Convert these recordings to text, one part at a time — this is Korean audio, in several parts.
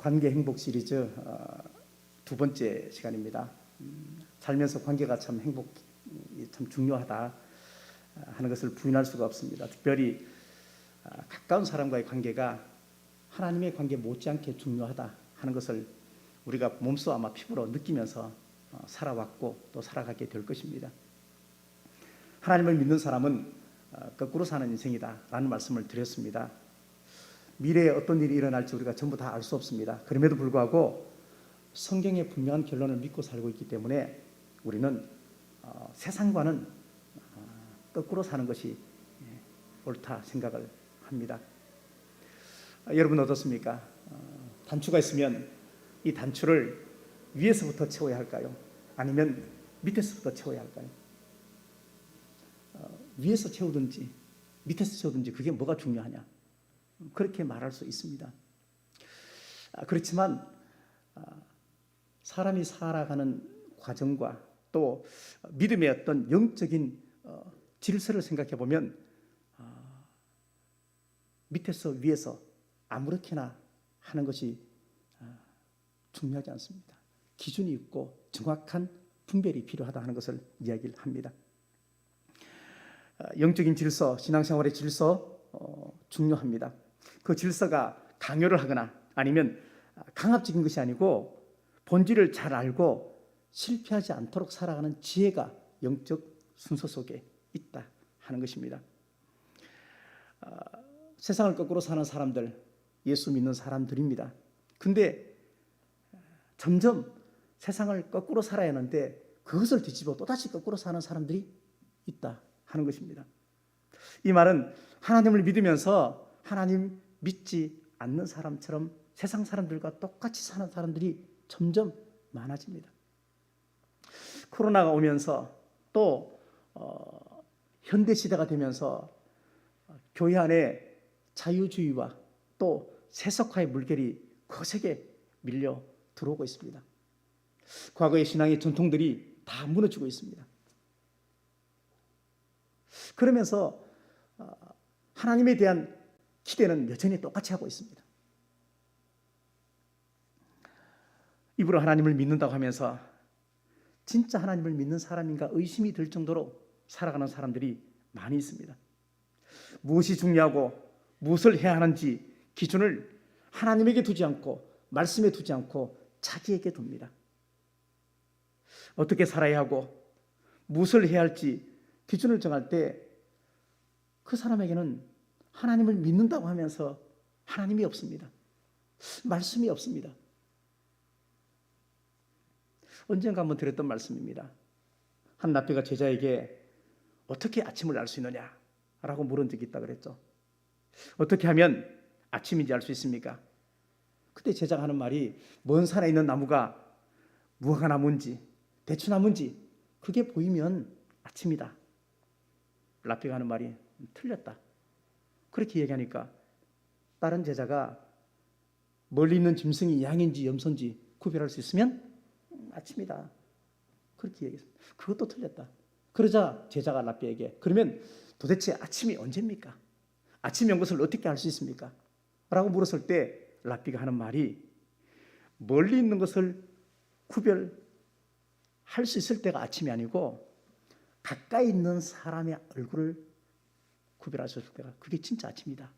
관계 행복 시리즈 두 번째 시간입니다. 살면서 관계가 참 참 중요하다 하는 것을 부인할 수가 없습니다. 특별히 가까운 사람과의 관계가 하나님의 관계 못지않게 중요하다 하는 것을 우리가 몸소 아마 피부로 느끼면서 살아왔고 또 살아가게 될 것입니다. 하나님을 믿는 사람은 거꾸로 사는 인생이다 라는 말씀을 드렸습니다. 미래에 어떤 일이 일어날지 우리가 전부 다 알 수 없습니다. 그럼에도 불구하고 성경의 분명한 결론을 믿고 살고 있기 때문에 우리는 세상과는 거꾸로 사는 것이 옳다 생각을 합니다. 여러분 어떻습니까? 단추가 있으면 이 단추를 위에서부터 채워야 할까요? 아니면 밑에서부터 채워야 할까요? 위에서 채우든지 밑에서 채우든지 그게 뭐가 중요하냐? 그렇게 말할 수 있습니다. 그렇지만 사람이 살아가는 과정과 또 믿음의 어떤 영적인 질서를 생각해 보면 밑에서 위에서 아무렇게나 하는 것이 중요하지 않습니다. 기준이 있고 정확한 분별이 필요하다 하는 것을 이야기를 합니다. 영적인 질서, 신앙생활의 질서 중요합니다. 그 질서가 강요를 하거나 아니면 강압적인 것이 아니고 본질을 잘 알고 실패하지 않도록 살아가는 지혜가 영적 순서 속에 있다 하는 것입니다. 세상을 거꾸로 사는 사람들, 예수 믿는 사람들입니다. 근데 점점 세상을 거꾸로 살아야 하는데 그것을 뒤집어 또다시 거꾸로 사는 사람들이 있다 하는 것입니다. 이 말은 하나님을 믿으면서 하나님 믿지 않는 사람처럼 세상 사람들과 똑같이 사는 사람들이 점점 많아집니다. 코로나가 오면서 또 현대 시대가 되면서 교회 안에 자유주의와 또 세속화의 물결이 거세게 밀려 들어오고 있습니다. 과거의 신앙의 전통들이 다 무너지고 있습니다. 그러면서 하나님에 대한 기대는 여전히 똑같이 하고 있습니다. 입으로 하나님을 믿는다고 하면서 진짜 하나님을 믿는 사람인가 의심이 들 정도로 살아가는 사람들이 많이 있습니다. 무엇이 중요하고 무엇을 해야 하는지 기준을 하나님에게 두지 않고 말씀에 두지 않고 자기에게 둡니다. 어떻게 살아야 하고 무엇을 해야 할지 기준을 정할 때 그 사람에게는 하나님을 믿는다고 하면서 하나님이 없습니다. 말씀이 없습니다. 언젠가 한번 드렸던 말씀입니다. 한 랍비가 제자에게 어떻게 아침을 알 수 있느냐라고 물은 적이 있다 그랬죠. 어떻게 하면 아침인지 알 수 있습니까? 그때 제자가 하는 말이 먼 산에 있는 나무가 무화과 나무인지 대추 나무인지 그게 보이면 아침이다. 랍비가 하는 말이 틀렸다. 그렇게 얘기하니까 다른 제자가 멀리 있는 짐승이 양인지 염소인지 구별할 수 있으면 아침이다. 그렇게 얘기했습니다. 그것도 틀렸다. 그러자 제자가 랍비에게 그러면 도대체 아침이 언제입니까? 아침이 온 것을 어떻게 알 수 있습니까? 라고 물었을 때 랍비가 하는 말이 멀리 있는 것을 구별할 수 있을 때가 아침이 아니고 가까이 있는 사람의 얼굴을 구별할 수 있을 때가 그게 진짜 아침이다.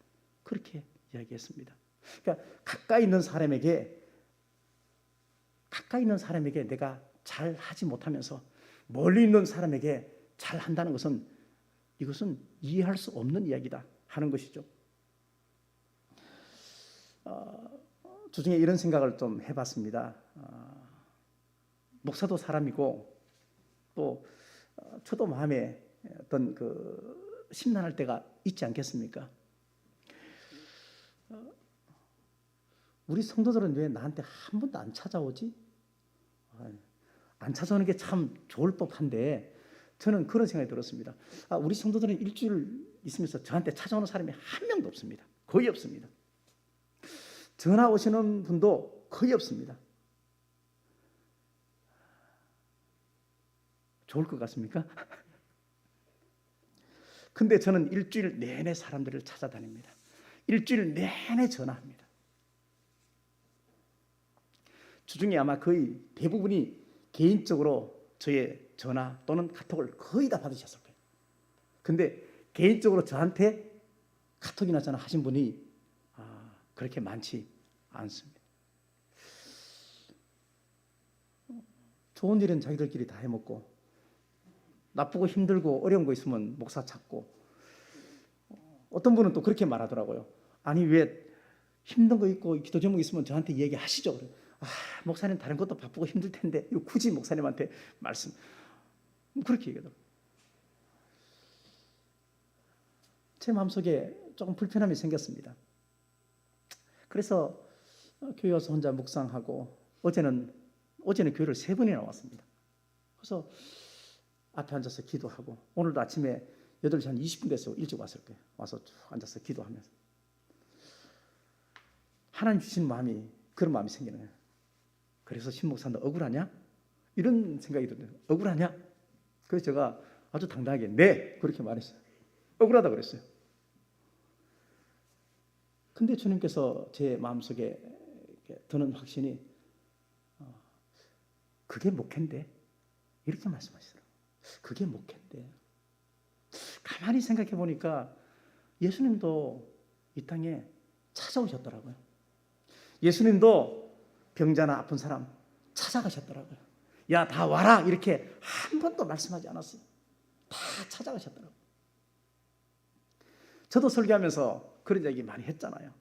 그렇게 이야기했습니다. 그러니까 가까이 있는 사람에게 내가 잘 하지 못하면서 멀리 있는 사람에게 잘 한다는 것은 이것은 이해할 수 없는 이야기다 하는 것이죠. 주중에 이런 생각을 좀 해봤습니다. 목사도 사람이고 또 저도 마음에 어떤 심란할 때가 있지 않겠습니까? 우리 성도들은 왜 나한테 한 번도 안 찾아오지? 안 찾아오는 게 참 좋을 법한데 저는 그런 생각이 들었습니다. 우리 성도들은 일주일 있으면서 저한테 찾아오는 사람이 한 명도 없습니다. 거의 없습니다. 전화 오시는 분도 거의 없습니다. 좋을 것 같습니까? 근데 저는 일주일 내내 사람들을 찾아다닙니다. 일주일 내내 전화합니다. 주중에 아마 거의 대부분이 개인적으로 저의 전화 또는 카톡을 거의 다 받으셨을 거예요. 근데 개인적으로 저한테 카톡이나 전화 하신 분이 그렇게 많지 않습니다. 좋은 일은 자기들끼리 다 해먹고, 나쁘고 힘들고 어려운 거 있으면 목사 찾고, 어떤 분은 또 그렇게 말하더라고요. 아니 왜 힘든 거 있고 기도 제목 있으면 저한테 얘기하시죠. 목사님 다른 것도 바쁘고 힘들 텐데 이거 굳이 목사님한테 말씀, 그렇게 얘기하더라고요. 제 마음속에 조금 불편함이 생겼습니다. 그래서 교회 와서 혼자 묵상하고, 어제는 교회를 3번이나 왔습니다. 그래서 앞에 앉아서 기도하고, 오늘도 아침에 8시 한 20분 돼서 일찍 왔을 거예요. 와서 쭉 앉아서 기도하면서 하나님 주신 마음이, 그런 마음이 생기는 거예요. 그래서 신 목사님 억울하냐? 이런 생각이 들어요. 억울하냐? 그래서 제가 아주 당당하게 네! 그렇게 말했어요. 억울하다 그랬어요. 근데 주님께서 제 마음속에 드는 확신이 그게 목회인데, 이렇게 말씀하시더라고요. 그게 목회인데. 가만히 생각해 보니까 예수님도 이 땅에 찾아오셨더라고요. 예수님도 병자나 아픈 사람 찾아가셨더라고요. 야, 다 와라 이렇게 한 번도 말씀하지 않았어요. 다 찾아가셨더라고요. 저도 설교하면서 그런 얘기 많이 했잖아요.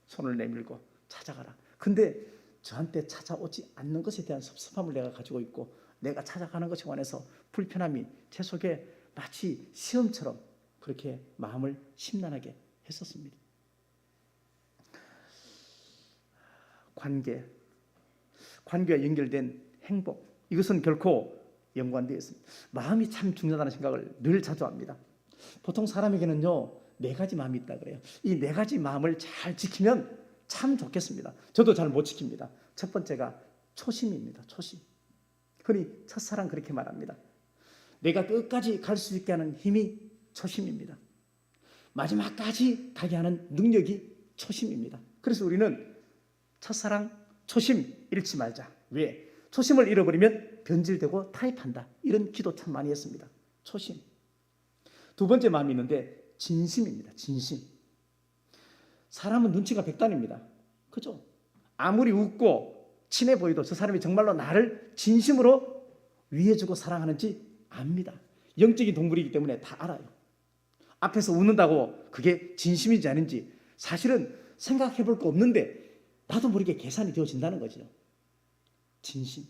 손을 내밀고 찾아가라. 근데 저한테 찾아오지 않는 것에 대한 섭섭함을 내가 가지고 있고, 내가 찾아가는 것에 관해서 불편함이 제 속에 마치 시험처럼 그렇게 마음을 심란하게 했었습니다. 관계와 연결된 행복, 이것은 결코 연관되어 있습니다. 마음이 참 중요하다는 생각을 늘 자주 합니다. 보통 사람에게는요 4가지 마음이 있다 그래요. 이 4가지 마음을 잘 지키면 참 좋겠습니다. 저도 잘 못 지킵니다. 첫 번째가 초심입니다. 초심. 흔히 첫사랑 그렇게 말합니다. 내가 끝까지 갈 수 있게 하는 힘이 초심입니다. 마지막까지 가게 하는 능력이 초심입니다. 그래서 우리는 첫사랑 초심 잃지 말자. 왜? 초심을 잃어버리면 변질되고 타협한다. 이런 기도 참 많이 했습니다. 초심. 두 번째 마음이 있는데 진심입니다. 진심. 사람은 눈치가 백단입니다. 그죠? 아무리 웃고 친해 보여도 저 사람이 정말로 나를 진심으로 위해주고 사랑하는지 압니다. 영적인 동물이기 때문에 다 알아요. 앞에서 웃는다고 그게 진심인지 아닌지 사실은 생각해 볼 거 없는데 나도 모르게 계산이 되어진다는 거죠. 진심.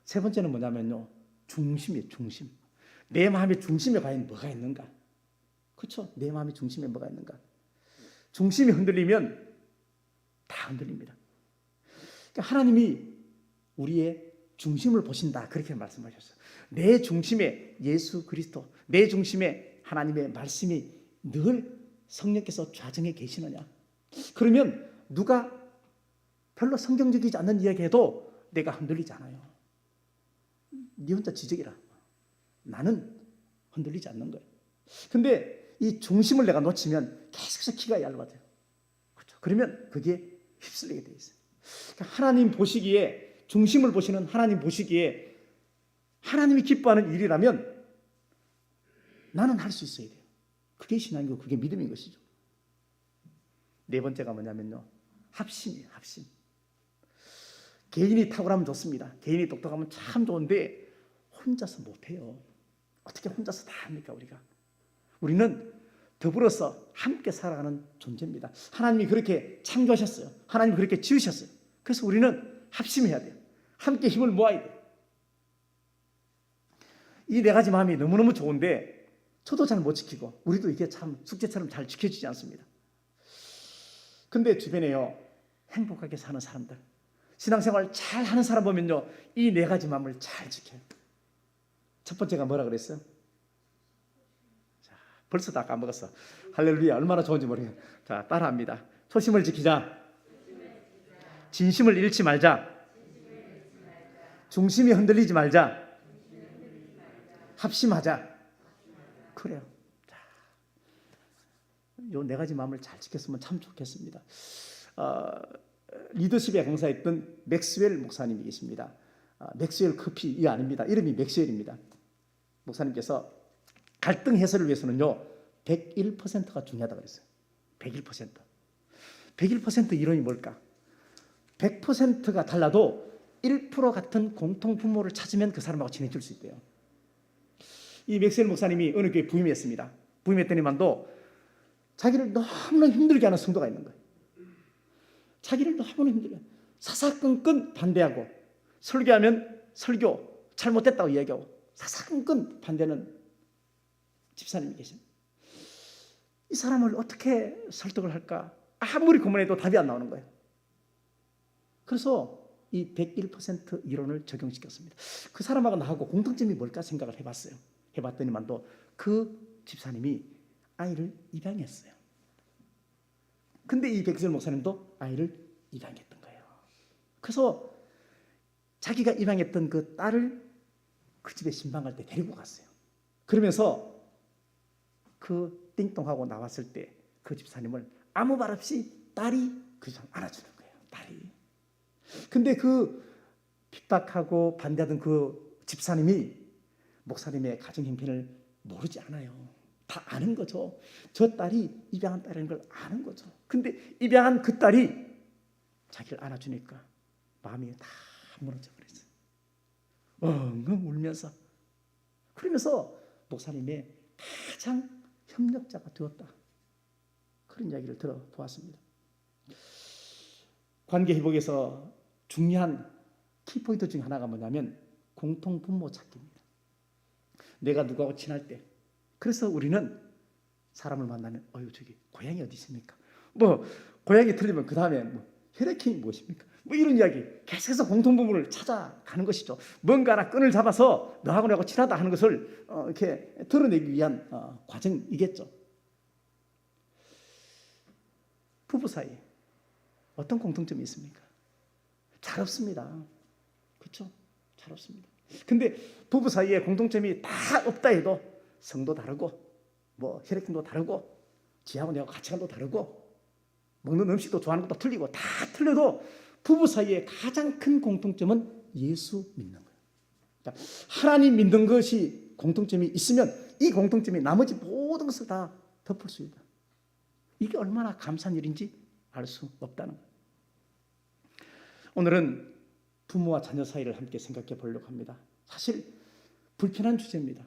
세 번째는 뭐냐면요, 중심이에요. 중심. 내 마음의 중심에 과연 뭐가 있는가? 그렇죠? 내 마음의 중심에 뭐가 있는가? 중심이 흔들리면 다 흔들립니다. 그러니까 하나님이 우리의 중심을 보신다, 그렇게 말씀하셨어요. 내 중심에 예수 그리스도, 내 중심에 하나님의 말씀이 늘 성령께서 좌정해 계시느냐? 그러면 누가 별로 성경적이지 않는 이야기해도 내가 흔들리지 않아요. 네 혼자 지적이라. 나는 흔들리지 않는 거예요. 근데 이 중심을 내가 놓치면 계속해서 키가 얇아져요. 그렇죠? 그러면 그게 휩쓸리게 돼 있어요. 그러니까 하나님 보시기에, 중심을 보시는 하나님 보시기에 하나님이 기뻐하는 일이라면 나는 할 수 있어야 돼요. 그게 신앙이고 그게 믿음인 것이죠. 네 번째가 뭐냐면요, 합심이에요. 합심. 개인이 탁월하면 좋습니다. 개인이 똑똑하면 참 좋은데 혼자서 못해요. 어떻게 혼자서 다 합니까? 우리는 더불어서 함께 살아가는 존재입니다. 하나님이 그렇게 창조하셨어요. 하나님이 그렇게 지으셨어요. 그래서 우리는 합심해야 돼요. 함께 힘을 모아야 돼요. 이 4가지 마음이 너무너무 좋은데 저도 잘 못 지키고 우리도 이게 참 숙제처럼 잘 지켜지지 않습니다. 근데 주변에요, 행복하게 사는 사람들, 신앙생활 잘 하는 사람 보면요, 이 4가지 마음을 잘 지켜요. 첫 번째가 뭐라 그랬어요? 자, 벌써 다 까먹었어. 할렐루야, 얼마나 좋은지 모르겠어요. 자, 따라합니다. 초심을 지키자. 진심을 잃지 말자. 중심이 흔들리지 말자. 합심하자. 그래요. 자, 요 4가지 마음을 잘 지켰으면 참 좋겠습니다. 리더십에 강사했던 맥스웰 목사님이 계십니다. 맥스웰 커피 이 아닙니다. 이름이 맥스웰입니다. 목사님께서 갈등 해소를 위해서는요 101%가 중요하다고 그랬어요. 101%. 101% 이론이 뭘까? 100%가 달라도 1% 같은 공통 부모를 찾으면 그 사람하고 친해질 수 있대요. 이 맥스웰 목사님이 어느 교회에 부임했습니다. 부임했더니만도 자기를 너무나 힘들게 하는 성도가 있는 거예요. 자기를 너무나 힘들게 사사건건 반대하고 설교하면 설교 잘못됐다고 이야기하고 사사건건 반대하는 집사님이 계십니다. 이 사람을 어떻게 설득을 할까? 아무리 고민해도 답이 안 나오는 거예요. 그래서 이 101% 이론을 적용시켰습니다. 그 사람하고 나하고 공통점이 뭘까 생각을 해봤어요. 해봤더니만도 그 집사님이 아이를 입양했어요. 근데 이 백설 목사님도 아이를 입양했던 거예요. 그래서 자기가 입양했던 그 딸을 그 집에 신방 갈 때 데리고 갔어요. 그러면서 그 띵동하고 나왔을 때 그 집사님을 아무 말 없이 딸이 그 집사람 안아주는 거예요. 딸이. 근데 그 핍박하고 반대하던 그 집사님이 목사님의 가정 형편을 모르지 않아요. 다 아는 거죠. 저 딸이 입양한 딸인 걸 아는 거죠. 근데 입양한 그 딸이 자기를 안아주니까 마음이 다 무너져 버렸어요. 엉엉 울면서. 그러면서 목사님의 가장 협력자가 되었다. 그런 이야기를 들어보았습니다. 관계 회복에서 중요한 키포인트 중에 하나가 뭐냐면 공통 부모 찾기입니다. 내가 누구하고 친할 때. 그래서 우리는 사람을 만나면 저기 고향이 어디 있습니까? 뭐 고향이 틀리면 그 다음에 뭐 혈액형이 무엇입니까? 뭐 이런 이야기 계속해서 공통 부분을 찾아가는 것이죠. 뭔가 하나 끈을 잡아서 너하고 나하고 친하다 하는 것을 이렇게 드러내기 위한 과정이겠죠. 부부 사이에 어떤 공통점이 있습니까? 잘 없습니다. 그렇죠? 잘 없습니다. 근데 부부 사이에 공통점이 다 없다 해도 성도 다르고 뭐 혈액형도 다르고 지하고 내하고 가치관도 다르고 먹는 음식도 좋아하는 것도 틀리고 다 틀려도 부부 사이에 가장 큰 공통점은 예수 믿는 거예요. 그러니까 하나님 믿는 것이 공통점이 있으면 이 공통점이 나머지 모든 것을 다 덮을 수 있다. 이게 얼마나 감사한 일인지 알 수 없다는 거예요. 오늘은 부모와 자녀 사이를 함께 생각해 보려고 합니다. 사실 불편한 주제입니다.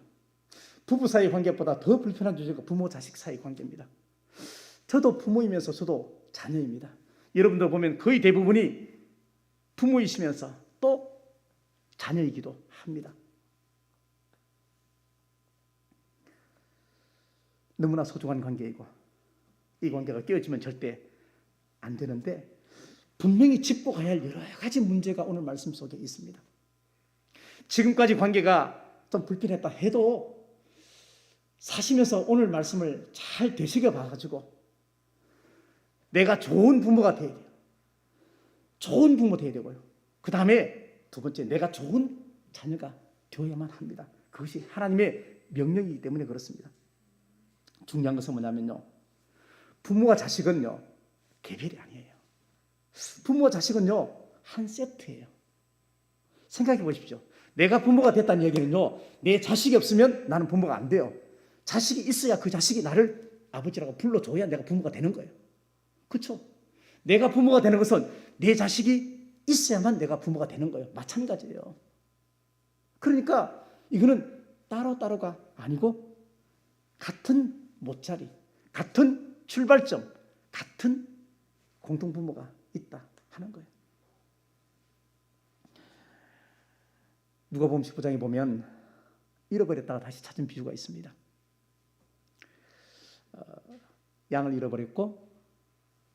부부 사이 관계보다 더 불편한 주제가 부모 자식 사이 관계입니다. 저도 부모이면서 저도 자녀입니다. 여러분들 보면 거의 대부분이 부모이시면서 또 자녀이기도 합니다. 너무나 소중한 관계이고 이 관계가 깨어지면 절대 안 되는데 분명히 짚고 가야 할 여러 가지 문제가 오늘 말씀 속에 있습니다. 지금까지 관계가 좀 불편했다 해도 사시면서 오늘 말씀을 잘 되새겨 봐가지고 내가 좋은 부모가 돼야 돼요. 좋은 부모 돼야 되고요. 그 다음에 두 번째 내가 좋은 자녀가 되어야만 합니다. 그것이 하나님의 명령이기 때문에 그렇습니다. 중요한 것은 뭐냐면요. 부모와 자식은요. 개별이 아니에요. 부모와 자식은요. 한 세트예요. 생각해 보십시오. 내가 부모가 됐다는 얘기는요. 내 자식이 없으면 나는 부모가 안 돼요. 자식이 있어야 그 자식이 나를 아버지라고 불러줘야 내가 부모가 되는 거예요. 그렇죠? 내가 부모가 되는 것은 내 자식이 있어야만 내가 부모가 되는 거예요. 마찬가지예요. 그러니까 이거는 따로따로가 아니고 같은 모짜리, 같은 출발점, 같은 공통부모가 있다 하는 거예요. 누가복음 15장에 보면 잃어버렸다가 다시 찾은 비유가 있습니다. 양을 잃어버렸고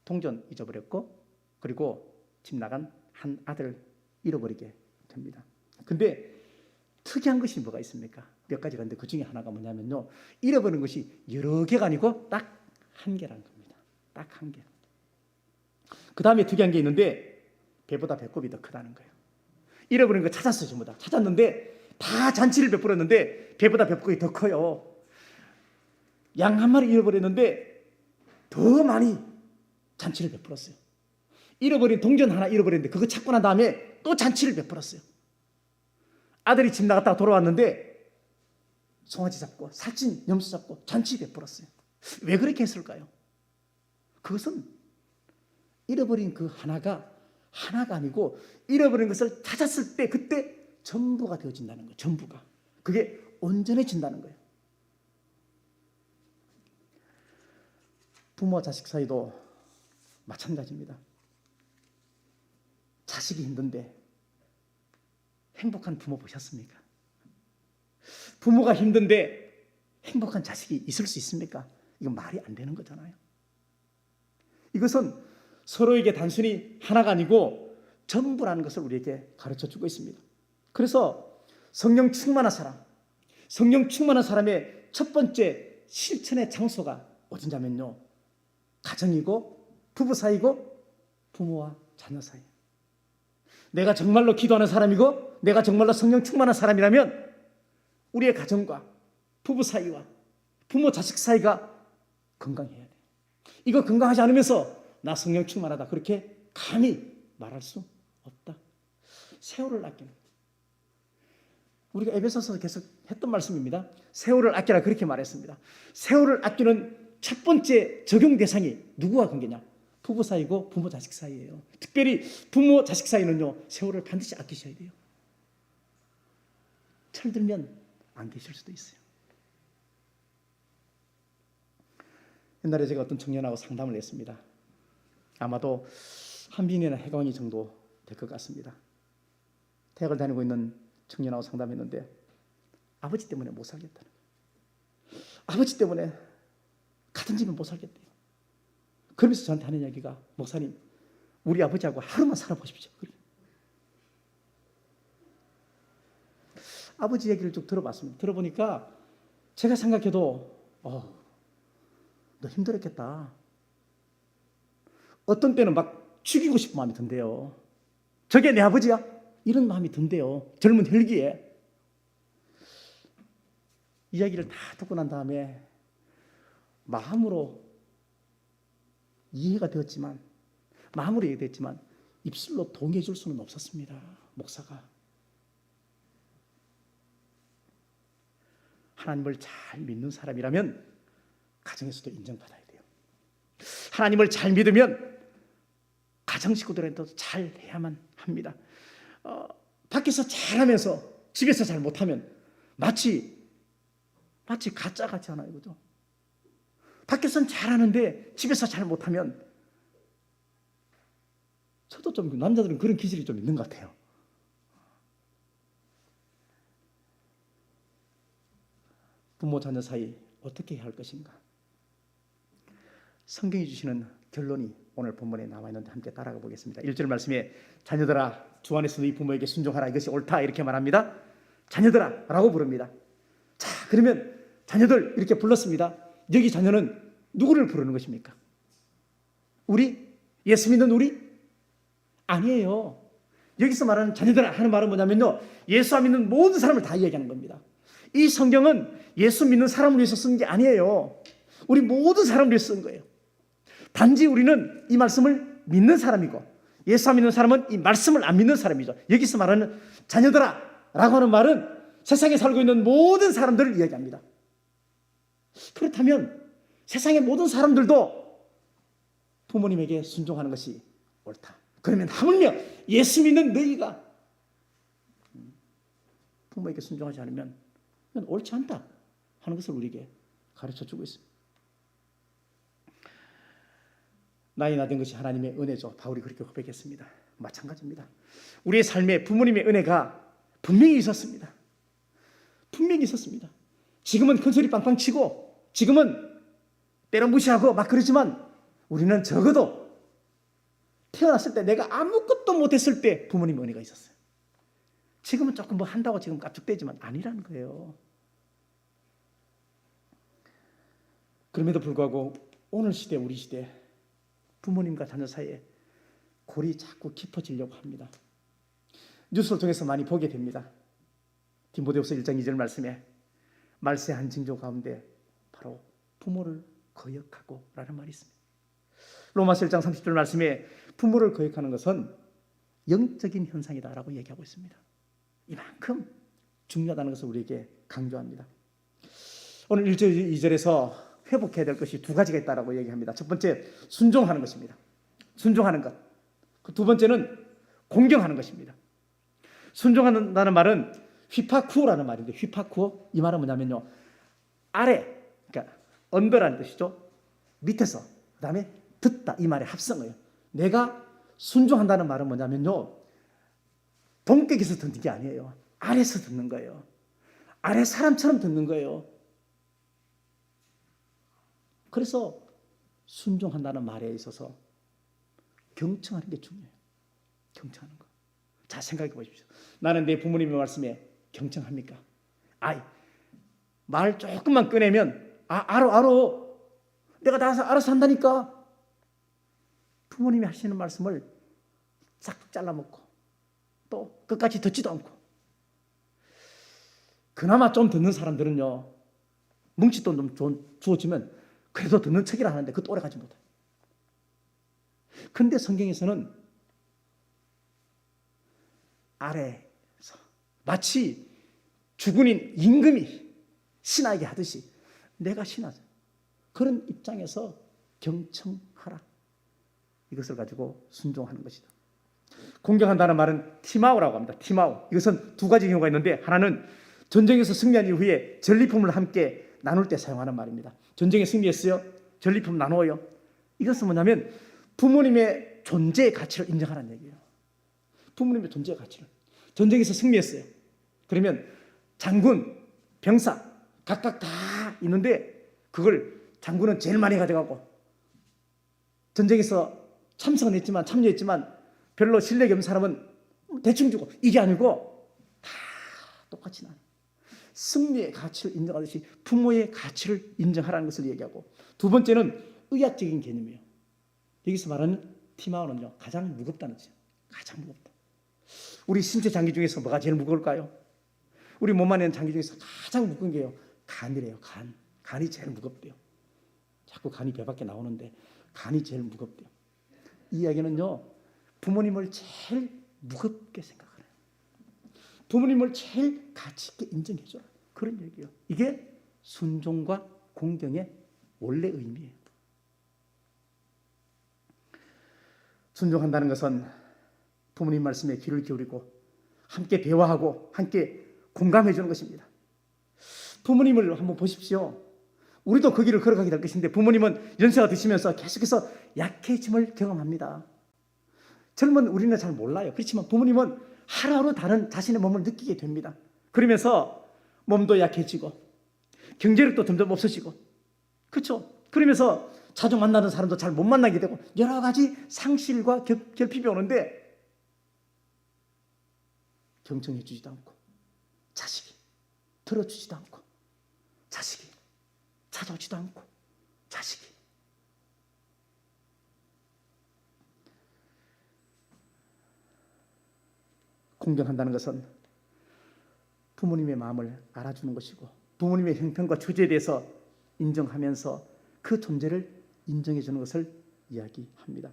동전 잊어버렸고 그리고 집 나간 한 아들을 잃어버리게 됩니다. 근데 특이한 것이 뭐가 있습니까? 몇 가지가 있는데 그 중에 하나가 뭐냐면요. 잃어버린 것이 여러 개가 아니고 딱 한 개라는 겁니다. 딱 한 개. 그 다음에 특이한 게 있는데 배보다 배꼽이 더 크다는 거예요. 잃어버린 거 찾았어요. 전부 다 찾았는데 다 잔치를 베풀었는데 배보다 배꼽이 더 커요. 양 한 마리 잃어버렸는데 더 많이 잔치를 베풀었어요. 잃어버린 동전 하나 잃어버렸는데 그거 찾고 난 다음에 또 잔치를 베풀었어요. 아들이 집 나갔다가 돌아왔는데 송아지 잡고 살찐 염소 잡고 잔치 베풀었어요. 왜 그렇게 했을까요? 그것은 잃어버린 그 하나가 아니고 잃어버린 것을 찾았을 때 그때 전부가 되어진다는 거예요. 전부가. 그게 온전해진다는 거예요. 부모 자식 사이도 마찬가지입니다. 자식이 힘든데 행복한 부모 보셨습니까? 부모가 힘든데 행복한 자식이 있을 수 있습니까? 이건 말이 안 되는 거잖아요. 이것은 서로에게 단순히 하나가 아니고 전부라는 것을 우리에게 가르쳐주고 있습니다. 그래서 성령 충만한 사람의 첫 번째 실천의 장소가 어디냐면요, 가정이고 부부 사이고 부모와 자녀 사이. 내가 정말로 기도하는 사람이고 내가 정말로 성령 충만한 사람이라면 우리의 가정과 부부 사이와 부모 자식 사이가 건강해야 돼. 이거 건강하지 않으면서 나 성령 충만하다 그렇게 감히 말할 수 없다. 세월을 아끼는, 우리가 에베소서에서 계속 했던 말씀입니다. 세월을 아끼라 그렇게 말했습니다. 세월을 아끼는 첫 번째 적용 대상이 누구와 관계냐? 부부 사이고 부모 자식 사이예요. 특별히 부모 자식 사이는요, 세월을 반드시 아끼셔야 돼요. 철들면 안 계실 수도 있어요. 옛날에 제가 어떤 청년하고 상담을 했습니다. 아마도 한빈이나 해광이 정도 될 것 같습니다. 대학을 다니고 있는 청년하고 상담했는데 아버지 때문에 못 살겠다는 거예요. 아버지 때문에 같은 집에 못 살겠대요. 그러면서 저한테 하는 이야기가, 목사님, 우리 아버지하고 하루만 살아보십시오. 아버지 얘기를 쭉 들어봤습니다. 들어보니까 제가 생각해도 너 힘들었겠다. 어떤 때는 막 죽이고 싶은 마음이 든대요. 저게 내 아버지야? 이런 마음이 든대요. 젊은 혈기에. 이야기를 다 듣고 난 다음에 마음으로 이해가 되었지만, 마음으로 이해됐지만 입술로 동의해 줄 수는 없었습니다. 목사가. 하나님을 잘 믿는 사람이라면 가정에서도 인정받아야 돼요. 하나님을 잘 믿으면 가정 식구들한테도 잘 해야만 합니다. 밖에서 잘하면서 집에서 잘 못하면 마치 가짜 같지 않아요, 그죠? 밖에서는 잘하는데 집에서 잘 못하면, 저도 좀 남자들은 그런 기질이 좀 있는 것 같아요. 부모 자녀 사이 어떻게 해야 할 것인가? 성경이 주시는 결론이 오늘 본문에 나와 있는데 함께 따라가 보겠습니다. 1절 말씀에 자녀들아 주 안에서 너희 부모에게 순종하라, 이것이 옳다, 이렇게 말합니다. 자녀들아 라고 부릅니다. 자, 그러면 자녀들 이렇게 불렀습니다. 여기 자녀는 누구를 부르는 것입니까? 우리? 예수 믿는 우리? 아니에요. 여기서 말하는 자녀들아 하는 말은 뭐냐면요, 예수 안 믿는 모든 사람을 다 이야기하는 겁니다. 이 성경은 예수 믿는 사람을 위해서 쓴 게 아니에요. 우리 모든 사람을 위해서 쓴 거예요. 단지 우리는 이 말씀을 믿는 사람이고 예수 안 믿는 사람은 이 말씀을 안 믿는 사람이죠. 여기서 말하는 자녀들아 라고 하는 말은 세상에 살고 있는 모든 사람들을 이야기합니다. 그렇다면 세상의 모든 사람들도 부모님에게 순종하는 것이 옳다. 그러면 하물며 예수 믿는 너희가 부모에게 순종하지 않으면 그건 옳지 않다 하는 것을 우리에게 가르쳐주고 있습니다. 나이 나 된 것이 하나님의 은혜죠. 바울이 그렇게 고백했습니다. 마찬가지입니다. 우리의 삶에 부모님의 은혜가 분명히 있었습니다. 분명히 있었습니다. 지금은 큰소리 빵빵 치고 지금은 때려 무시하고 막 그러지만 우리는 적어도 태어났을 때 내가 아무것도 못했을 때 부모님의 은혜가 있었어요. 지금은 조금 뭐 한다고 지금 깝죽대지만 아니라는 거예요. 그럼에도 불구하고 오늘 시대, 우리 시대 부모님과 자녀 사이에 골이 자꾸 깊어지려고 합니다. 뉴스를 통해서 많이 보게 됩니다. 디모데후서 1장 2절 말씀에 말세한 징조 가운데 바로 부모를 거역하고 라는 말이 있습니다. 로마서 1장 30절 말씀에 부모를 거역하는 것은 영적인 현상이다라고 얘기하고 있습니다. 이만큼 중요하다는 것을 우리에게 강조합니다. 오늘 1절 2절에서 회복해야 될 것이 두 가지가 있다라고 얘기합니다. 첫 번째, 순종하는 것입니다. 순종하는 것. 그 두 번째는 공경하는 것입니다. 순종한다는 말은 휘파쿠어라는 말인데, 휘파쿠어, 이 말은 뭐냐면요, 아래, 그러니까 언더라는 뜻이죠. 밑에서, 그 다음에 듣다, 이 말의 합성어예요. 내가 순종한다는 말은 뭐냐면요, 동격에서 듣는 게 아니에요. 아래에서 듣는 거예요. 아래 사람처럼 듣는 거예요. 그래서 순종한다는 말에 있어서 경청하는 게 중요해요. 경청하는 거. 자, 생각해 보십시오. 나는 내 부모님의 말씀에 경청합니까? 말 조금만 꺼내면 알아. 내가 알아서 한다니까. 부모님이 하시는 말씀을 싹둑 잘라먹고 또 끝까지 듣지도 않고. 그나마 좀 듣는 사람들은요, 뭉칫돈 좀 주어지면 그래도 듣는 척이라 하는데 그것도 오래 가지 못해요. 근데 성경에서는 아래에서 마치 죽은 임금이 신하에게 하듯이 내가 신하죠. 그런 입장에서 경청하라. 이것을 가지고 순종하는 것이다. 공경한다는 말은 티마오라고 합니다. 티마오. 이것은 두 가지 경우가 있는데, 하나는 전쟁에서 승리한 이후에 전리품을 함께 나눌 때 사용하는 말입니다. 전쟁에 승리했어요. 전리품 나누어요. 이것은 뭐냐면 부모님의 존재의 가치를 인정하라는 얘기예요. 부모님의 존재의 가치를. 전쟁에서 승리했어요. 그러면 장군, 병사 각각 다 있는데 그걸 장군은 제일 많이 가져가고, 전쟁에서 참석은 했지만, 참여했지만 별로 실력이 없는 사람은 대충 주고, 이게 아니고 다 똑같이 나눠. 승리의 가치를 인정하듯이 부모의 가치를 인정하라는 것을 얘기하고, 두 번째는 의학적인 개념이에요. 여기서 말하는 티마오는요, 가장 무겁다는 뜻이에요. 가장 무겁다. 우리 신체 장기 중에서 뭐가 제일 무거울까요? 우리 몸 안에 있는 장기 중에서 가장 무거운 게요, 간이래요. 간이 제일 무겁대요. 자꾸 간이 배 밖에 나오는데 간이 제일 무겁대요. 이 이야기는요, 부모님을 제일 무겁게 생각하래요. 부모님을 제일 가치 있게 인정해줘라, 그런 얘기예요. 이게 순종과 공경의 원래 의미예요. 순종한다는 것은 부모님 말씀에 귀를 기울이고 함께 대화하고 함께 공감해 주는 것입니다. 부모님을 한번 보십시오. 우리도 그 길을 걸어가게 될 것인데, 부모님은 연세가 드시면서 계속해서 약해짐을 경험합니다. 젊은 우리는 잘 몰라요. 그렇지만 부모님은 하루하루 다른 자신의 몸을 느끼게 됩니다. 그러면서 몸도 약해지고 경제력도 점점 없어지고, 그렇죠? 그러면서 자주 만나는 사람도 잘 못 만나게 되고 여러 가지 상실과 결핍이 오는데, 경청해 주지도 않고 자식이 들어주지도 않고 자식이 찾아오지도 않고 자식이. 공경한다는 것은 부모님의 마음을 알아주는 것이고, 부모님의 형편과 처지에 대해서 인정하면서 그 존재를 인정해 주는 것을 이야기합니다.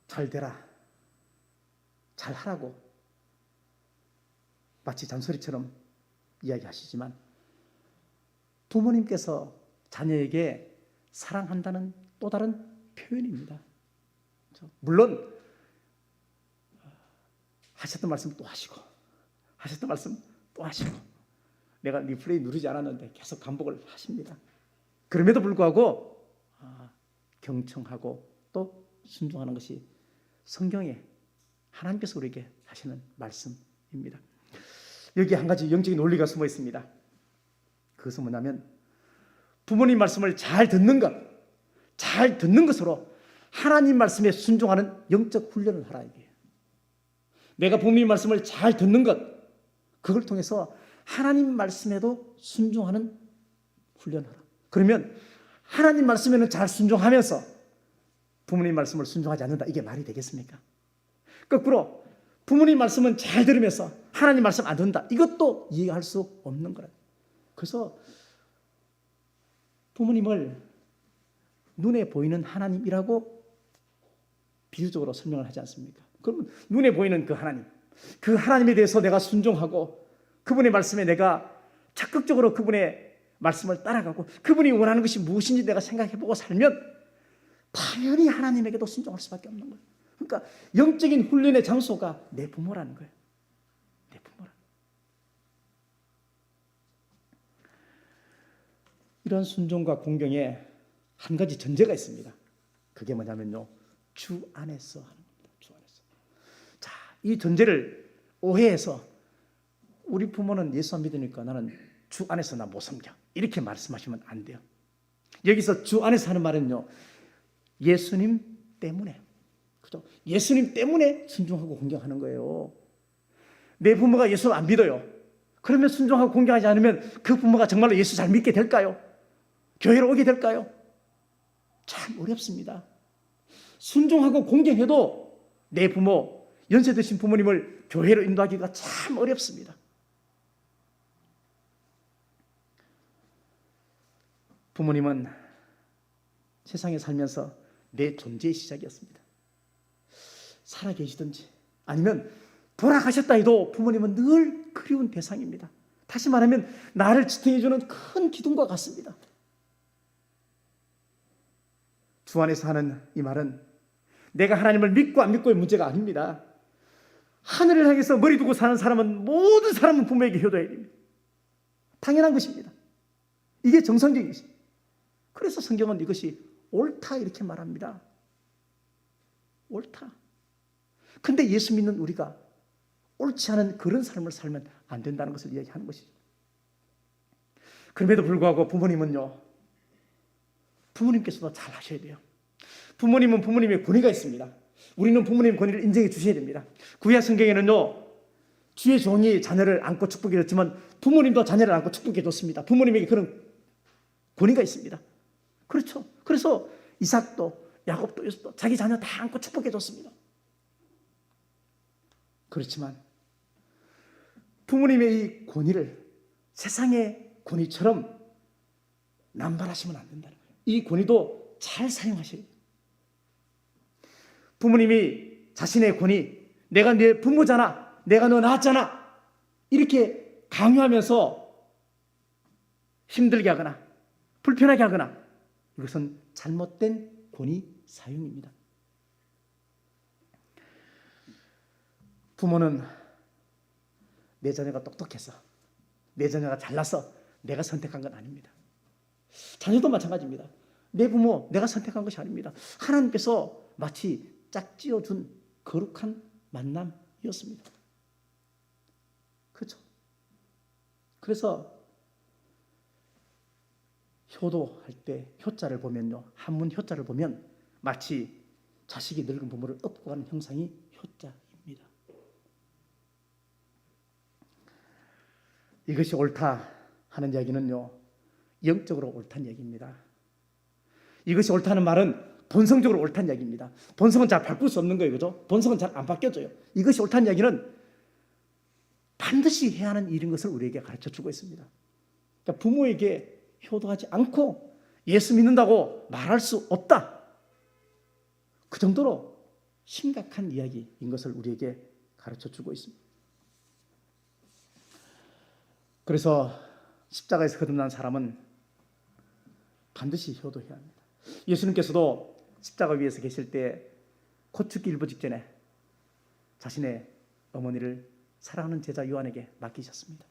잘 되라, 잘 하라고 마치 잔소리처럼 이야기하시지만, 부모님께서 자녀에게 사랑한다는 또 다른 표현입니다. 물론 하셨던 말씀 또 하시고, 하셨던 말씀 또 하시고, 내가 리플레이 누르지 않았는데 계속 반복을 하십니다. 그럼에도 불구하고 경청하고 또 순종하는 것이 성경에 하나님께서 우리에게 하시는 말씀입니다. 여기 한 가지 영적인 논리가 숨어 있습니다. 그것은 뭐냐면, 부모님 말씀을 잘 듣는 것으로 하나님 말씀에 순종하는 영적 훈련을 하라, 이게. 내가 부모님 말씀을 잘 듣는 것, 그걸 통해서 하나님 말씀에도 순종하는 훈련하라. 그러면 하나님 말씀에는 잘 순종하면서 부모님 말씀을 순종하지 않는다, 이게 말이 되겠습니까? 거꾸로 부모님 말씀은 잘 들으면서 하나님 말씀 안 듣는다, 이것도 이해할 수 없는 거라. 그래서 부모님을 눈에 보이는 하나님이라고 비유적으로 설명을 하지 않습니까? 그러면 눈에 보이는 그 하나님에 대해서 내가 순종하고 그분의 말씀에 내가 적극적으로 그분의 말씀을 따라가고 그분이 원하는 것이 무엇인지 내가 생각해보고 살면 당연히 하나님에게도 순종할 수밖에 없는 거예요. 그러니까 영적인 훈련의 장소가 내 부모라는 거예요. 내 부모라. 이런 순종과 공경에 한 가지 전제가 있습니다. 그게 뭐냐면요, 주 안에서 하는 겁니다. 주 안에서. 자, 이 전제를 오해해서 우리 부모는 예수 안 믿으니까 나는 주 안에서 나 못 섬겨, 이렇게 말씀하시면 안 돼요. 여기서 주 안에서 하는 말은요, 예수님 때문에, 그죠? 예수님 때문에 순종하고 공경하는 거예요. 내 부모가 예수를 안 믿어요. 그러면 순종하고 공경하지 않으면 그 부모가 정말로 예수 잘 믿게 될까요? 교회로 오게 될까요? 참 어렵습니다. 순종하고 공경해도 내 부모, 연세 드신 부모님을 교회로 인도하기가 참 어렵습니다. 부모님은 세상에 살면서 내 존재의 시작이었습니다. 살아계시든지 아니면 돌아가셨다 해도 부모님은 늘 그리운 대상입니다. 다시 말하면 나를 지탱해주는 큰 기둥과 같습니다. 주 안에서 하는 이 말은 내가 하나님을 믿고 안 믿고의 문제가 아닙니다. 하늘을 향해서 머리 두고 사는 사람은, 모든 사람은 부모에게 효도해야 됩니다. 당연한 것입니다. 이게 정상적인 것입니다. 그래서 성경은 이것이 옳다 이렇게 말합니다. 옳다. 근데 예수 믿는 우리가 옳지 않은 그런 삶을 살면 안 된다는 것을 이야기하는 것이죠. 그럼에도 불구하고 부모님께서도 잘 하셔야 돼요. 부모님은 부모님의 권위가 있습니다. 우리는 부모님의 권위를 인정해 주셔야 됩니다. 구약 성경에는요, 주의 종이 자녀를 안고 축복해 줬지만 부모님도 자녀를 안고 축복해 줬습니다. 부모님에게 그런 권위가 있습니다. 그렇죠. 그래서 이삭도 야곱도 요셉도 자기 자녀 다 안고 축복해 줬습니다. 그렇지만 부모님의 이 권위를 세상의 권위처럼 남발하시면 안 된다는 거예요. 이 권위도 잘 사용하셔야 돼요. 부모님이 자신의 권위, 내가 네 부모잖아, 내가 너 낳았잖아, 이렇게 강요하면서 힘들게 하거나 불편하게 하거나, 이것은 잘못된 권위 사용입니다. 부모는 내 자녀가 똑똑해서, 내 자녀가 잘나서 내가 선택한 건 아닙니다. 자녀도 마찬가지입니다. 내 부모 내가 선택한 것이 아닙니다. 하나님께서 마치 짝지어준 거룩한 만남이었습니다. 그렇죠? 그래서 효도할 때 효자를 보면요, 한문 효자를 보면 마치 자식이 늙은 부모를 업고 가는 형상이 효자입니다. 이것이 옳다 하는 이야기는요, 영적으로 옳다는 얘기입니다. 이것이 옳다는 말은 본성적으로 옳다는 이야기입니다. 본성은 잘 바꿀 수 없는 거예요. 그죠? 본성은 잘 안 바뀌어져요. 이것이 옳다는 이야기는 반드시 해야 하는 일인 것을 우리에게 가르쳐 주고 있습니다. 그러니까 부모에게 효도하지 않고 예수 믿는다고 말할 수 없다. 그 정도로 심각한 이야기인 것을 우리에게 가르쳐 주고 있습니다. 그래서 십자가에서 거듭난 사람은 반드시 효도해야 합니다. 예수님께서도 십자가 위에서 계실 때 곧 죽기 일부 직전에 자신의 어머니를 사랑하는 제자 요한에게 맡기셨습니다.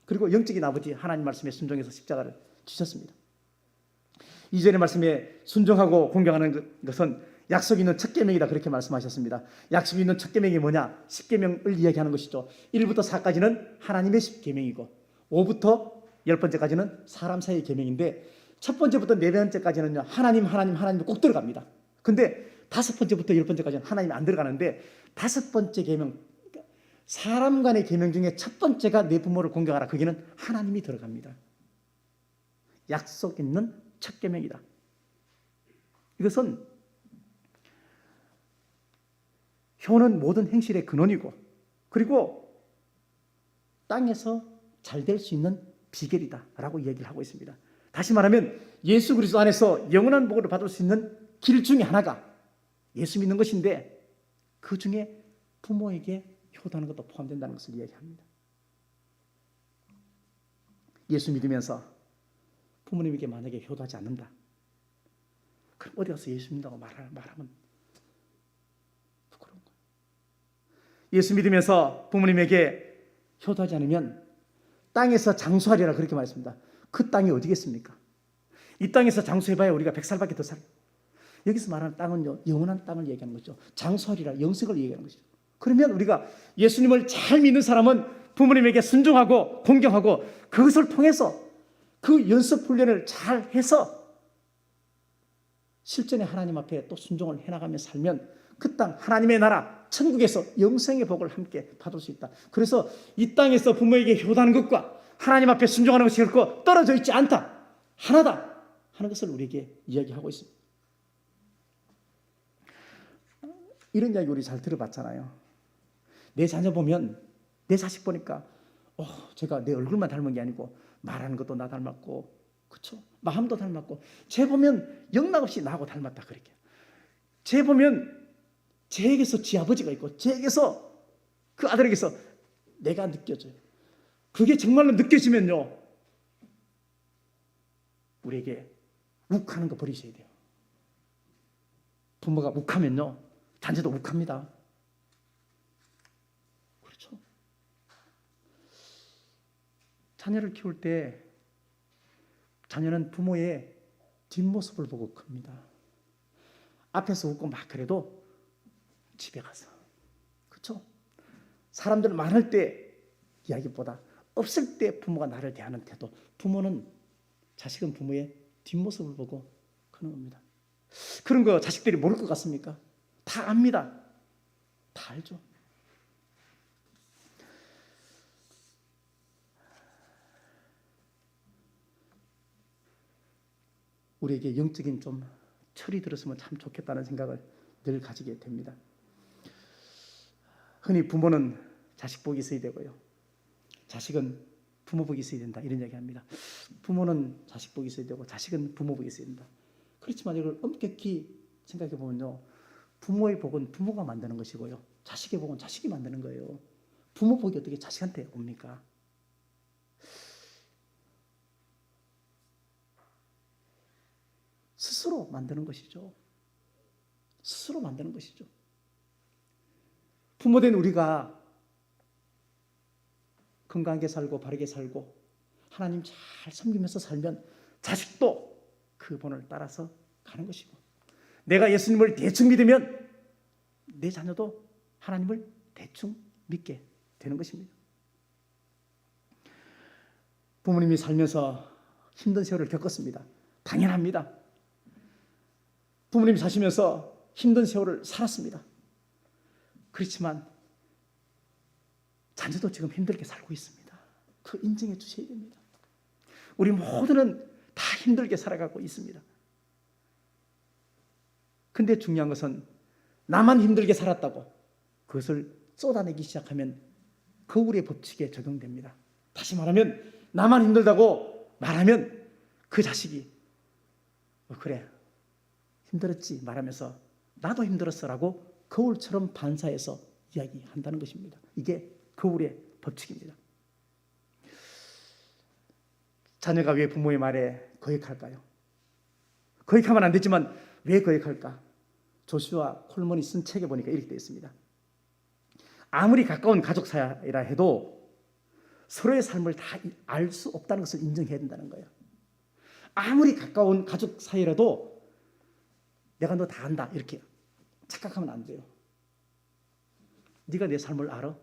그리고 영적인 아버지 하나님 말씀에 순종해서 십자가를 지셨습니다. 이전의 말씀에 순종하고 공경하는 것은 약속이 있는 첫 계명이다, 그렇게 말씀하셨습니다. 약속이 있는 첫 계명이 뭐냐? 10계명을 이야기하는 것이죠. 1부터 4까지는 하나님의 10계명이고 5부터 10번째까지는 사람 사이의 계명인데, 첫 번째부터 네 번째까지는요, 하나님이 꼭 들어갑니다. 근데 5번째부터 10번째까지는 하나님이 안 들어가는데, 5번째 계명, 사람 간의 계명 중에 첫 번째가 내 부모를 공경하라, 거기는 하나님이 들어갑니다. 약속 있는 첫 계명이다. 이것은 효는 모든 행실의 근원이고, 그리고 땅에서 잘 될 수 있는 비결이다라고 이야기를 하고 있습니다. 다시 말하면 예수 그리스도 안에서 영원한 복을 받을 수 있는 길 중에 하나가 예수 믿는 것인데 그 중에 부모에게 효도하는 것도 포함된다는 것을 이야기합니다. 예수 믿으면서 부모님에게 만약에 효도하지 않는다. 그럼 어디 가서 예수 믿는다고 말하면 부끄러운 거예요. 예수 믿으면서 부모님에게 효도하지 않으면 땅에서 장수하리라 그렇게 말했습니다. 그 땅이 어디겠습니까? 이 땅에서 장수해봐야 우리가 100살밖에 더 살아요. 여기서 말하는 땅은요, 영원한 땅을 얘기하는 거죠. 장수하리라, 영생을 얘기하는 것이죠. 그러면 우리가 예수님을 잘 믿는 사람은 부모님에게 순종하고 공경하고 그것을 통해서 그 연습 훈련을 잘 해서 실전에 하나님 앞에 또 순종을 해나가며 살면 그 땅 하나님의 나라 천국에서 영생의 복을 함께 받을 수 있다. 그래서 이 땅에서 부모에게 효도하는 것과 하나님 앞에 순종하는 것이 결코 떨어져 있지 않다. 하나다 하는 것을 우리에게 이야기하고 있습니다. 이런 이야기 우리 잘 들어봤잖아요. 내 자녀 보면, 내 자식 보니까 제가 내 얼굴만 닮은 게 아니고 말하는 것도 나 닮았고, 그렇죠? 마음도 닮았고, 쟤 보면 영락없이 나하고 닮았다 그렇게. 쟤 보면 쟤에게서 지 아버지가 있고, 쟤에게서 그 아들에게서 내가 느껴져요. 그게 정말로 느껴지면요, 우리에게 욱하는 거 버리셔야 돼요. 부모가 욱하면요, 자녀도 욱합니다. 그렇죠? 자녀를 키울 때 자녀는 부모의 뒷모습을 보고 큽니다. 앞에서 웃고 막 그래도 집에 가서, 그렇죠? 사람들 많을 때 이야기보다 없을 때 부모가 나를 대하는 태도, 자식은 부모의 뒷모습을 보고 크는 겁니다. 그런 거 자식들이 모를 것 같습니까? 다 압니다. 다 알죠. 우리에게 영적인 좀 철이 들었으면 참 좋겠다는 생각을 늘 가지게 됩니다. 흔히 부모는 자식 복이 있어야 되고요, 자식은 부모 복이 있어야 된다 이런 이야기합니다. 부모는 자식 복이 있어야 되고 자식은 부모 복이 있어야 된다. 그렇지만 이걸 엄격히 생각해 보면요, 부모의 복은 부모가 만드는 것이고요, 자식의 복은 자식이 만드는 거예요. 부모 복이 어떻게 자식한테 옵니까? 스스로 만드는 것이죠. 스스로 만드는 것이죠. 부모된 우리가 건강하게 살고 바르게 살고 하나님 잘 섬기면서 살면 자식도 그 본을 따라서 가는 것이고, 내가 예수님을 대충 믿으면 내 자녀도 하나님을 대충 믿게 되는 것입니다. 부모님이 살면서 힘든 세월을 겪었습니다. 당연합니다. 부모님이 사시면서 힘든 세월을 살았습니다. 그렇지만 자녀도 지금 힘들게 살고 있습니다. 그 인정해 주셔야 됩니다. 우리 모두는 다 힘들게 살아가고 있습니다. 근데 중요한 것은 나만 힘들게 살았다고 그것을 쏟아내기 시작하면 거울의 법칙에 적용됩니다. 다시 말하면 나만 힘들다고 말하면 그 자식이 그래 힘들었지 말하면서 나도 힘들었어라고 거울처럼 반사해서 이야기한다는 것입니다. 이게 거울의 법칙입니다. 자녀가 왜 부모의 말에 거역할까요? 거역하면 안 되지만 왜 거역할까? 조슈아 콜먼이 쓴 책에 보니까 이렇게 되어 있습니다. 아무리 가까운 가족 사이라 해도 서로의 삶을 다 알 수 없다는 것을 인정해야 된다는 거예요. 아무리 가까운 가족 사이라도 내가 너 다 안다 이렇게 착각하면 안 돼요. 네가 내 삶을 알아?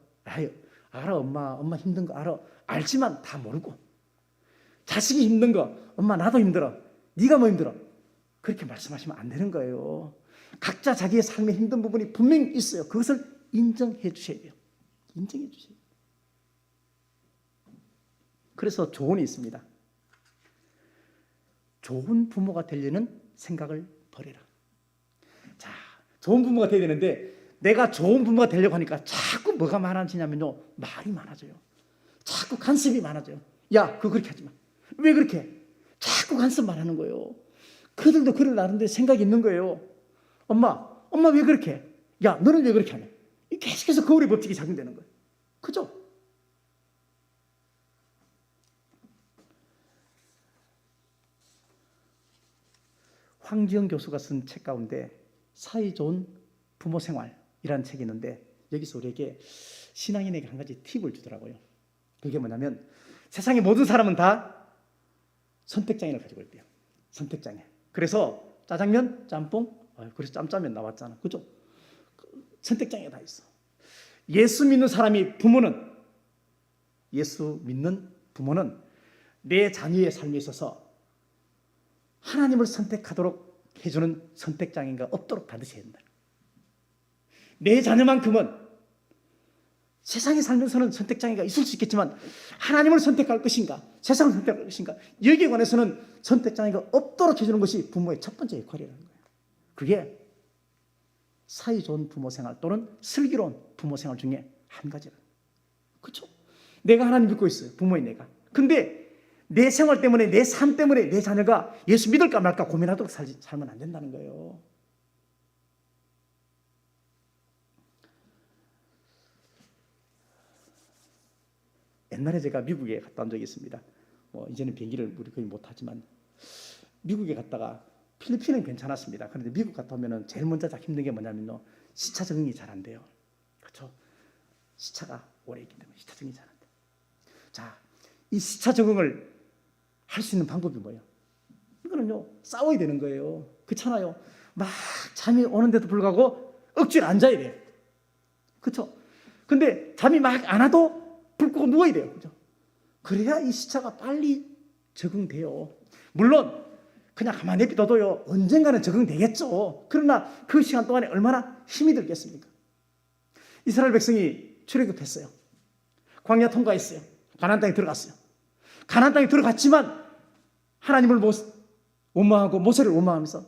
알아. 엄마 힘든 거 알아. 알지만 다 모르고, 자식이 힘든 거 엄마 나도 힘들어. 네가 뭐 힘들어? 그렇게 말씀하시면 안 되는 거예요. 각자 자기의 삶에 힘든 부분이 분명히 있어요. 그것을 인정해 주셔야 돼요. 인정해 주셔야 돼요. 그래서 조언이 있습니다. 좋은 부모가 되려는 생각을 버려라. 자, 좋은 부모가 되어야 되는데 내가 좋은 부모가 되려고 하니까 자꾸 뭐가 많아지냐면요, 말이 많아져요. 자꾸 간섭이 많아져요. 야, 그거 그렇게 하지 마. 왜 그렇게? 자꾸 간섭만 하는 거예요. 그들도 그럴 나름대로 생각이 있는 거예요. 엄마, 엄마 왜 그렇게 해? 야, 너는 왜 그렇게 하냐? 계속해서 거울의 법칙이 작용되는 거예요. 그죠? 황지영 교수가 쓴 책 가운데 사이 좋은 부모 생활이라는 책이 있는데 여기서 우리에게 신앙인에게 한 가지 팁을 주더라고요. 그게 뭐냐면 세상의 모든 사람은 다 선택장애를 가지고 있대요. 선택장애. 그래서 짜장면, 짬뽕, 그래서 짬짜면 나왔잖아. 그죠? 선택장애가 다 있어. 예수 믿는 부모는 내 자녀의 삶에 있어서 하나님을 선택하도록 해주는 선택장애가 없도록 반드시 해야 된다. 내 자녀만큼은 세상에 살면서는 선택장애가 있을 수 있겠지만 하나님을 선택할 것인가, 세상을 선택할 것인가, 여기에 관해서는 선택장애가 없도록 해주는 것이 부모의 첫 번째 역할이라는 거예요. 그게 사이 좋은 부모 생활 또는 슬기로운 부모 생활 중에 한 가지라는 거예요. 그렇죠? 내가 하나님 믿고 있어요. 부모인 내가. 근데 내 생활 때문에, 내 삶 때문에 내 자녀가 예수 믿을까 말까 고민하도록 살면 안 된다는 거예요. 옛날에 제가 미국에 갔다 온 적이 있습니다. 이제는 비행기를 우리 거의 못하지만 미국에 갔다가 필리핀은 괜찮았습니다. 그런데 미국 갔다 오면 제일 먼저 힘든 게 뭐냐면요, 시차 적응이 잘 안 돼요. 그렇죠? 시차가 오래 있기 때문에 시차 적응이 잘 안 돼요. 자, 이 시차 적응을 할 수 있는 방법이 뭐예요? 이거는요, 싸워야 되는 거예요. 그렇잖아요. 막 잠이 오는데도 불구하고 억지로 앉아야 돼요. 그렇죠? 근데 잠이 막 안 와도 불 끄고 누워야 돼요. 그죠? 그래야 이 시차가 빨리 적응돼요. 물론 그냥 가만히 내버려둬도요, 언젠가는 적응되겠죠. 그러나 그 시간 동안에 얼마나 힘이 들겠습니까? 이스라엘 백성이 출애굽했어요. 광야 통과했어요. 가나안 땅에 들어갔어요. 가나안 땅에 들어갔지만 하나님을 원망하고 모세를 원망하면서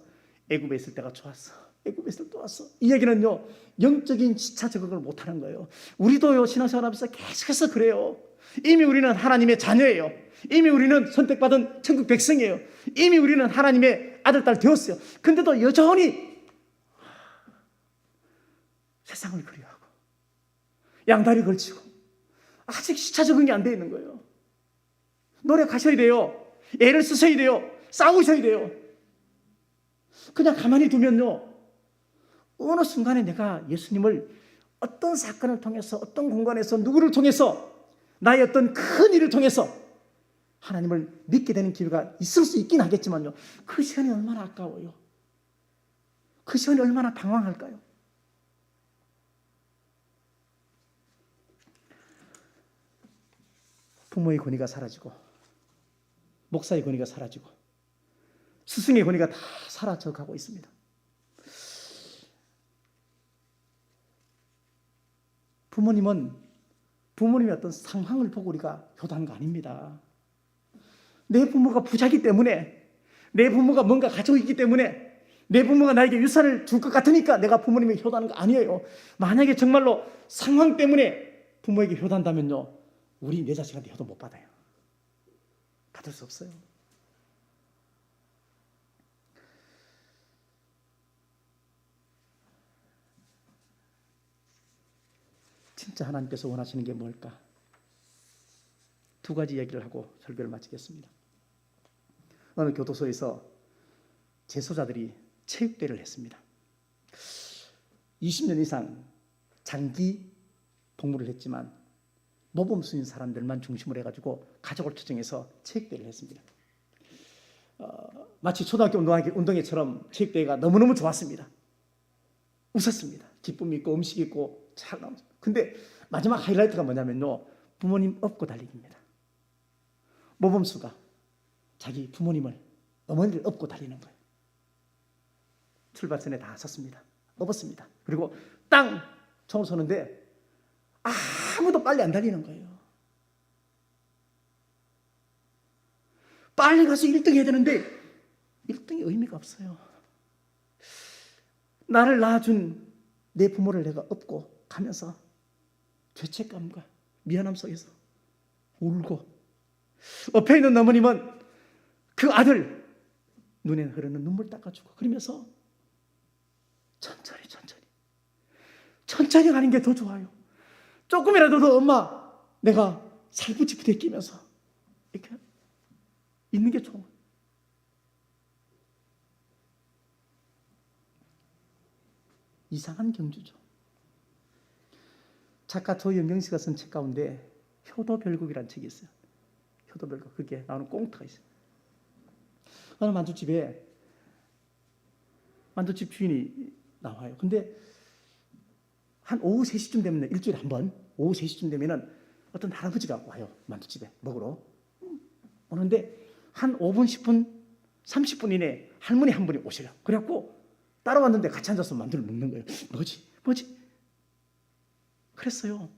애굽에 있을 때가 좋았어. 애굽에 있을 때 좋았어. 이 얘기는요, 영적인 시차 적응을 못하는 거예요. 우리도요, 신앙생활하면서 계속해서 그래요. 이미 우리는 하나님의 자녀예요. 이미 우리는 선택받은 천국 백성이에요. 이미 우리는 하나님의 아들, 딸 되었어요. 근데도 여전히 세상을 그리워하고 양다리 걸치고 아직 시차 적응이 안 돼 있는 거예요. 노력하셔야 돼요. 애를 쓰셔야 돼요. 싸우셔야 돼요. 그냥 가만히 두면요, 어느 순간에 내가 예수님을 어떤 사건을 통해서, 어떤 공간에서, 누구를 통해서, 나의 어떤 큰 일을 통해서 하나님을 믿게 되는 기회가 있을 수 있긴 하겠지만요, 그 시간이 얼마나 아까워요. 그 시간이 얼마나 방황할까요? 부모의 권위가 사라지고 목사의 권위가 사라지고 스승의 권위가 다 사라져 가고 있습니다. 부모님의 어떤 상황을 보고 우리가 효도하는 거 아닙니다. 내 부모가 부자기 때문에, 내 부모가 뭔가 가지고 있기 때문에, 내 부모가 나에게 유산을 줄 것 같으니까 내가 부모님에게 효도하는 거 아니에요. 만약에 정말로 상황 때문에 부모에게 효도한다면요, 우리 내 자식한테 효도 못 받아요. 받을 수 없어요. 진짜 하나님께서 원하시는 게 뭘까? 두 가지 얘기를 하고 설교를 마치겠습니다. 어느 교도소에서 재소자들이 체육대회를 했습니다. 20년 이상 장기 복무를 했지만 모범수인 사람들만 중심으로 해가지고 가족을 초청해서 체육대회를 했습니다. 마치 초등학교 운동회처럼 체육대회가 너무너무 좋았습니다. 웃었습니다. 기쁨이 있고 음식이 있고 잘 나왔습니다. 근데 마지막 하이라이트가 뭐냐면요, 부모님 업고 달리기입니다. 모범수가 자기 부모님을, 어머니를 업고 달리는 거예요. 출발선에 다 섰습니다. 업었습니다. 그리고 땅! 총을 쏘는데 아무도 빨리 안 달리는 거예요. 빨리 가서 1등 해야 되는데 1등이 의미가 없어요. 나를 낳아준 내 부모를 내가 업고 가면서 죄책감과 미안함 속에서 울고, 옆에 있는 어머님은 그 아들 눈에 흐르는 눈물 닦아주고, 그러면서 천천히 천천히 가는 게 더 좋아요. 조금이라도 더 엄마 내가 살붙이 부대끼면서 이렇게 있는 게 좋아요. 이상한 경주죠. 작가 조영경 씨가 쓴 책 가운데 효도별국이라는 책이 있어요. 효도별국. 그게 나오는 꽁트가 있어요. 어느 만두집에 만두집 주인이 나와요. 근데 한 오후 3시쯤 되면, 일주일에 한 번 오후 3시쯤 되면은 어떤 할아버지가 와요. 만두집에 먹으러 오는데 한 5분, 10분, 30분 이내에 할머니 한 분이 오셔요. 그래갖고 따라왔는데 같이 앉아서 만두를 먹는 거예요. 뭐지? 그랬어요.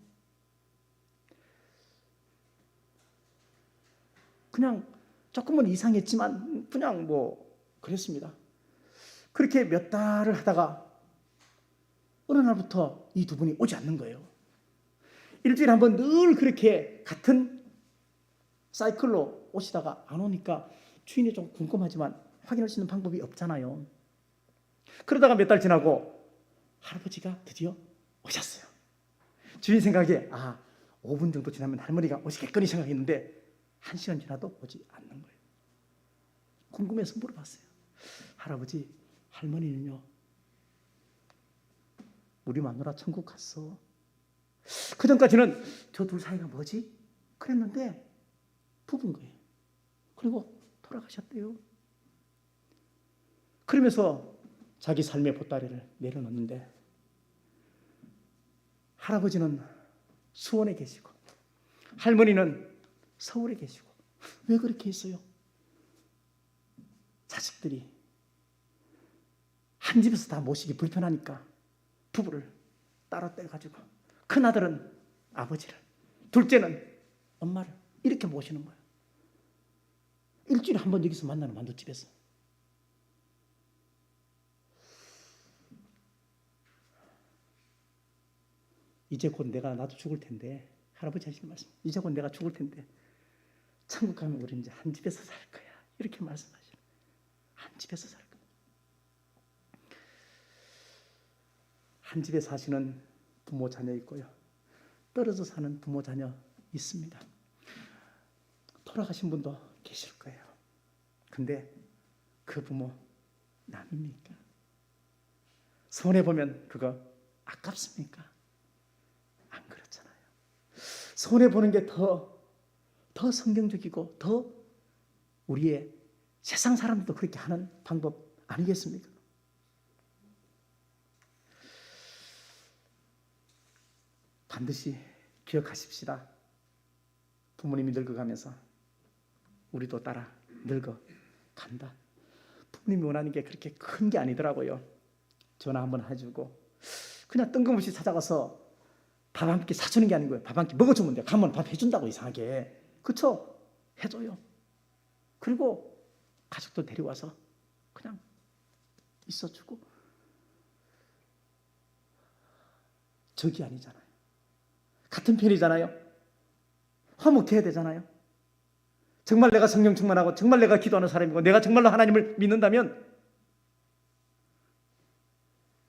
그냥 조금은 이상했지만 그냥 뭐 그랬습니다. 그렇게 몇 달을 하다가 어느 날부터 이 두 분이 오지 않는 거예요. 일주일에 한 번 늘 그렇게 같은 사이클로 오시다가 안 오니까 주인이 좀 궁금하지만 확인할 수 있는 방법이 없잖아요. 그러다가 몇 달 지나고 할아버지가 드디어 오셨어요. 주인 생각에 5분 정도 지나면 할머니가 오시겠거니 생각했는데 1시간 지나도 오지 않는 거예요. 궁금해서 물어봤어요. 할아버지, 할머니는요? 우리 마누라 천국 갔어. 그 전까지는 저 둘 사이가 뭐지? 그랬는데 부부인 거예요. 그리고 돌아가셨대요. 그러면서 자기 삶의 보따리를 내려놓는데 할아버지는 수원에 계시고 할머니는 서울에 계시고. 왜 그렇게 했어요? 자식들이 한 집에서 다 모시기 불편하니까 부부를 따로 떼가지고 큰아들은 아버지를, 둘째는 엄마를 이렇게 모시는 거예요. 일주일에 한 번 여기서 만나는 만두집에서. 이제 곧 나도 죽을 텐데, 할아버지 하시는 말씀, 이제 곧 내가 죽을 텐데 천국 가면 우리 이제 한 집에서 살 거야, 이렇게 말씀하시는. 한 집에서 살 거야. 한 집에 사시는 부모 자녀 있고요, 떨어져 사는 부모 자녀 있습니다. 돌아가신 분도 계실 거예요. 근데 그 부모 남입니까? 손해보면 그거 아깝습니까? 안 그렇잖아요. 손해보는 게 더 성경적이고 더 우리의 세상 사람들도 그렇게 하는 방법 아니겠습니까? 반드시 기억하십시다. 부모님이 늙어가면서 우리도 따라 늙어간다. 부모님이 원하는 게 그렇게 큰 게 아니더라고요. 전화 한번 해주고 그냥 뜬금없이 찾아가서 밥 한 끼 사주는 게 아닌 거예요. 밥 한 끼 먹어주면 돼요. 가면 밥 해준다고 이상하게. 그쵸? 해줘요. 그리고 가족도 데려와서 그냥 있어주고. 적이 아니잖아요. 같은 편이잖아요. 화목해야 되잖아요. 정말 내가 성령 충만하고 정말 내가 기도하는 사람이고 내가 정말로 하나님을 믿는다면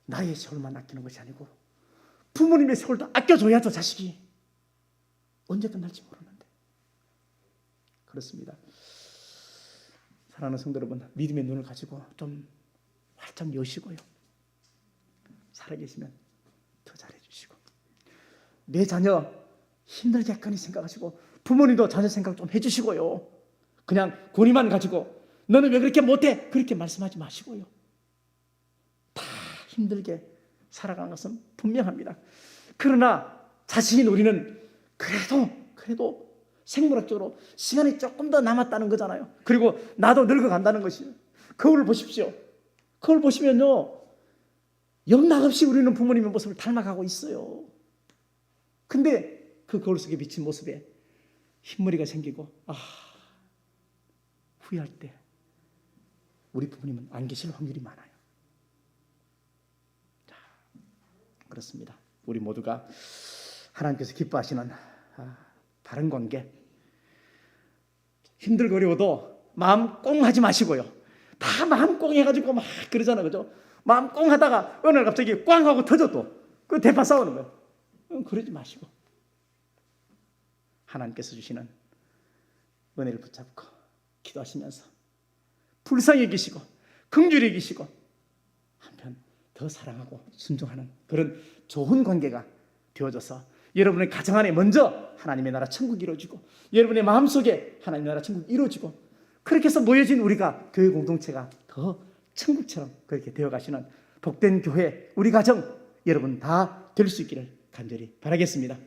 나의 세월만 아끼는 것이 아니고 부모님의 세월도 아껴줘야죠. 자식이 언제 끝날지 모르는데. 그렇습니다. 사랑하는 성도 여러분, 믿음의 눈을 가지고 좀 활짝 여시고요, 살아계시면 더 잘해주시고, 내 자녀 힘들겠거니 생각하시고 부모님도 자녀 생각 좀 해주시고요. 그냥 고리만 가지고 너는 왜 그렇게 못해? 그렇게 말씀하지 마시고요. 다 힘들게 살아가는 것은 분명합니다. 그러나 자신인 우리는 그래도 생물학적으로 시간이 조금 더 남았다는 거잖아요. 그리고 나도 늙어간다는 것이에요. 거울을 보십시오. 거울 보시면요, 영락없이 우리는 부모님의 모습을 닮아가고 있어요. 근데 그 거울 속에 비친 모습에 흰머리가 생기고 후회할 때 우리 부모님은 안 계실 확률이 많아요. 자, 그렇습니다. 우리 모두가 하나님께서 기뻐하시는 바른 관계, 힘들고 어려워도 마음 꽁하지 마시고요. 다 마음 꽁 해가지고 막 그러잖아요. 그죠? 마음 꽁 하다가 어느 날 갑자기 꽝 하고 터져도 그 대파 싸우는 거예요. 그러지 마시고 하나님께서 주시는 은혜를 붙잡고 기도하시면서 불쌍히 여기시고 긍휼히 여기시고 한편 더 사랑하고 순종하는 그런 좋은 관계가 되어져서 여러분의 가정 안에 먼저 하나님의 나라 천국이 이루어지고 여러분의 마음속에 하나님의 나라 천국이 이루어지고 그렇게 해서 모여진 우리가 교회 공동체가 더 천국처럼 그렇게 되어가시는 복된 교회 우리 가정 여러분 다 될 수 있기를 간절히 바라겠습니다.